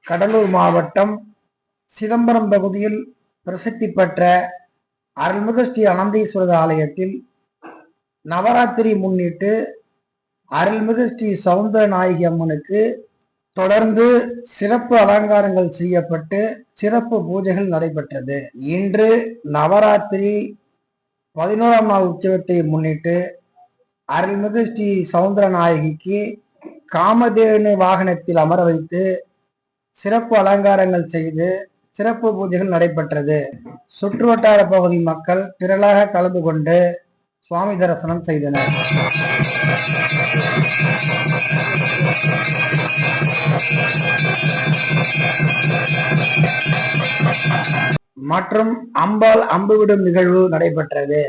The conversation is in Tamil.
கடலூர் மாவட்டம் சிதம்பரம் பகுதியில் பிரசித்தி பெற்ற அருள்மிகு ஸ்ரீ அனந்தீஸ்வரர் ஆலயத்தில் நவராத்திரி முன்னிட்டு அருள்மிகு ஸ்ரீ சௌந்தர நாயகி அம்மனுக்கு தொடர்ந்து சிறப்பு அலங்காரங்கள் செய்யப்பட்டு சிறப்பு பூஜைகள் நடைபெற்றது. இன்று நவராத்திரி 11ஆம் நாள் உற்சவத்தை முன்னிட்டு அருள்மிகு ஸ்ரீ சௌந்தர நாயகிக்கு காமதேனு வாகனத்தில் அமர வைத்து சிறப்பு அலங்காரங்கள் செய்து சிறப்பு பூஜைகள் நடைபெற்றது. சுற்றுவட்டார பகுதி மக்கள் திரளாக கலந்து கொண்டு சுவாமி தரிசனம் செய்தனர். மற்றும் அம்பாள் அம்பு விடும் நிகழ்வு நடைபெற்றது.